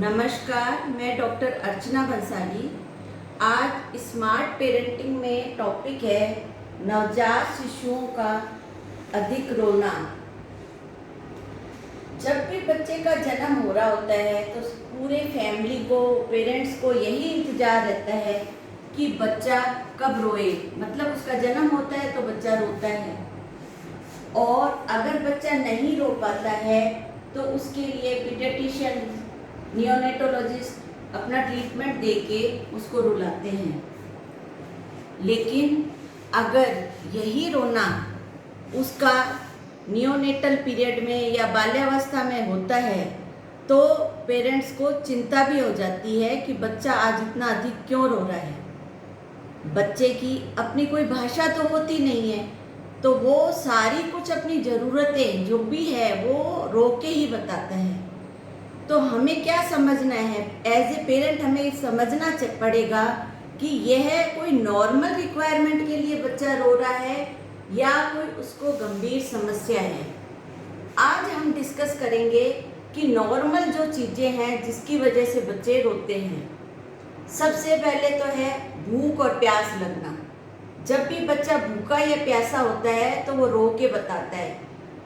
नमस्कार, मैं डॉक्टर अर्चना भंसाली। आज स्मार्ट पेरेंटिंग में टॉपिक है नवजात शिशुओं का अधिक रोना। जब भी बच्चे का जन्म हो रहा होता है तो पूरे फैमिली को, पेरेंट्स को यही इंतज़ार रहता है कि बच्चा कब रोए। मतलब उसका जन्म होता है तो बच्चा रोता है, और अगर बच्चा नहीं रो पाता है तो उसके लिए पीडियाट्रिशियन, नियोनेटोलॉजिस्ट अपना ट्रीटमेंट देके उसको रुलाते हैं। लेकिन अगर यही रोना उसका नियोनेटल पीरियड में या बाल्यावस्था में होता है तो पेरेंट्स को चिंता भी हो जाती है कि बच्चा आज इतना अधिक क्यों रो रहा है। बच्चे की अपनी कोई भाषा तो होती नहीं है, तो वो सारी कुछ अपनी ज़रूरतें जो भी है वो रो के ही बताता है। तो हमें क्या समझना है, एज ए पेरेंट हमें समझना पड़ेगा कि यह कोई नॉर्मल रिक्वायरमेंट के लिए बच्चा रो रहा है या कोई उसको गंभीर समस्या है। आज हम डिस्कस करेंगे कि नॉर्मल जो चीज़ें हैं जिसकी वजह से बच्चे रोते हैं। सबसे पहले तो है भूख और प्यास लगना। जब भी बच्चा भूखा या प्यासा होता है तो वो रो के बताता है,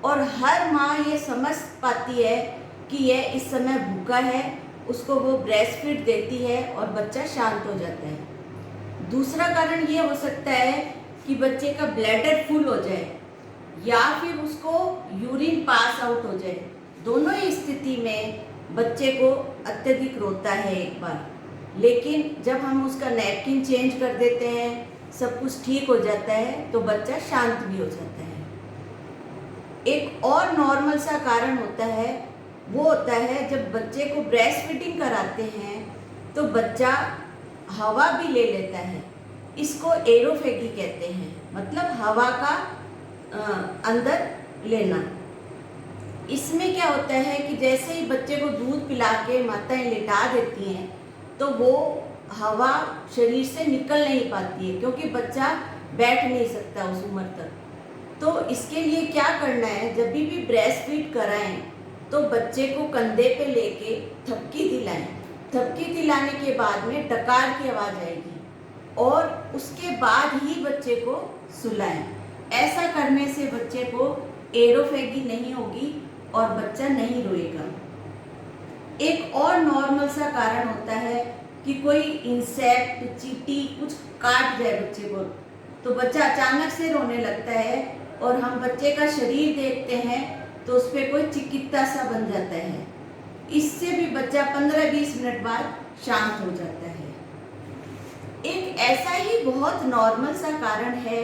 और हर माँ ये समझ पाती है कि यह इस समय भूखा है, उसको वो ब्रेस्ट फीड देती है और बच्चा शांत हो जाता है। दूसरा कारण ये हो सकता है कि बच्चे का ब्लैडर फुल हो जाए या फिर उसको यूरिन पास आउट हो जाए। दोनों ही स्थिति में बच्चे को अत्यधिक रोता है एक बार, लेकिन जब हम उसका नैपकिन चेंज कर देते हैं, सब कुछ ठीक हो जाता है, तो बच्चा शांत भी हो जाता है। एक और नॉर्मल सा कारण होता है, वो होता है जब बच्चे को ब्रेस्ट फीडिंग कराते हैं तो बच्चा हवा भी ले लेता है। इसको एरोफेगी कहते हैं, मतलब हवा का अंदर लेना। इसमें क्या होता है कि जैसे ही बच्चे को दूध पिला के माताएं लिटा देती हैं तो वो हवा शरीर से निकल नहीं पाती है, क्योंकि बच्चा बैठ नहीं सकता उस उम्र तक। तो इसके लिए क्या करना है, जब भी ब्रेस्ट फीड कराएं तो बच्चे को कंधे पे लेके थपकी दिलाएं। थपकी दिलाने के बाद में डकार की आवाज़ आएगी और उसके बाद ही बच्चे को सुलाएं। ऐसा करने से बच्चे को एरोफेगी नहीं होगी और बच्चा नहीं रोएगा। एक और नॉर्मल सा कारण होता है कि कोई इंसेक्ट, चींटी कुछ काट जाए बच्चे को, तो बच्चा अचानक से रोने लगता है और हम बच्चे का शरीर देखते हैं तो उस पर कोई चिकित्सा सा बन जाता है। इससे भी बच्चा 15-20 मिनट बाद शांत हो जाता है। एक ऐसा ही बहुत नॉर्मल सा कारण है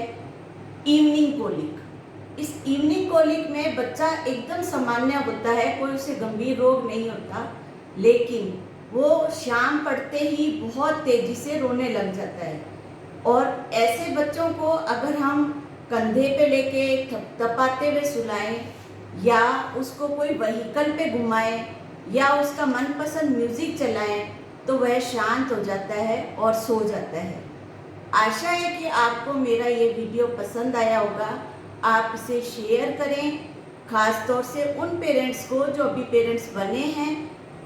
इवनिंग कोलिक। इस इवनिंग कोलिक में बच्चा एकदम सामान्य होता है, कोई उसे गंभीर रोग नहीं होता, लेकिन वो शाम पड़ते ही बहुत तेजी से रोने लग जाता है। और ऐसे बच्चों को अगर हम कंधे पे लेके थपथपाते हुए सुलाएं या उसको कोई व्हीकल पे घुमाएं या उसका मनपसंद म्यूजिक चलाएं तो वह शांत हो जाता है और सो जाता है। आशा है कि आपको मेरा ये वीडियो पसंद आया होगा। आप इसे शेयर करें, खास तौर से उन पेरेंट्स को जो अभी पेरेंट्स बने हैं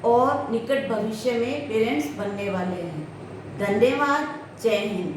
और निकट भविष्य में पेरेंट्स बनने वाले हैं। धन्यवाद। जय हिंद।